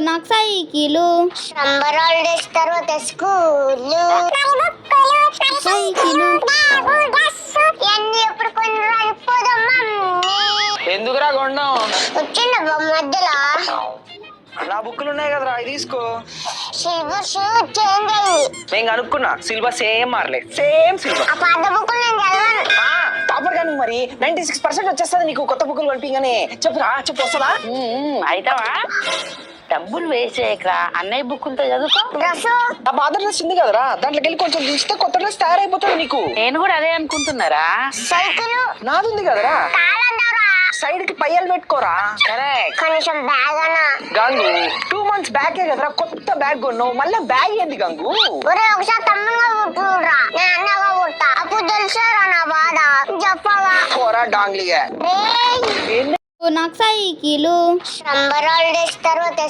నాకు cycle summer holidays తర్వాత school cycle ఇవన్నీ ఎప్పుడు కొన్ని అయిపోదాం మమ్మీ. ఎందుకురా కొండం? వచ్చిండ మధ్యలో నా బుక్కులు ఉన్నాయి కదరా, అవి తీసుకో. సిలబస్ చేంజ్ అయ్యి నేను కనుక్కున్నా, సిలబస్ ఏం మారలే, సేమ్ సిలబస్. ఆ పాత బుక్కులు నేను చదవను. టాపర్ కానీ మరి 96% వచ్చేస్తుంది నీకు కొత్త బుక్కులు కనిపించగానే. చెప్పురా, చెప్పు వస్తుందా? అయితావా? డబ్బులు వేస్ట్ చేయకరా, అన్నయ్య బుక్కులతో చదువుకో. డ్రెస్ ఆ పాత డ్రెస్ ఉంది కదరా, దాంట్లోకి వెళ్ళి కొంచెం దించితే కొత్త డ్రెస్ తయారైపోతుంది నీకు. నేను కూడా అదే అనుకుంటున్నారా. సైకిల్ నాది ఉంది కదరా, తాళంటారా సైడ్ కి పయ్యాలు పెట్టుకోరా. కరెక్ట్. కనీసం బ్యాగ్ అన్నా. గంగు 2 months బ్యాకే కదరా కొత్త బ్యాగ్ కొన్నావు, మళ్ళీ బ్యాగ్ ఏంది గంగు? ఒరే ఒకసారి తమ్ముడుగా పుట్టురా, నేను అన్నగా పుట్టా. అప్పుడు తెలుసారా నా బాధ, చెప్పవా? పోరా డాంగ్లిగా. రేయ్ ఏంది? నాకు సైకిలు సమ్మర్ హాలిడేస్ తర్వాత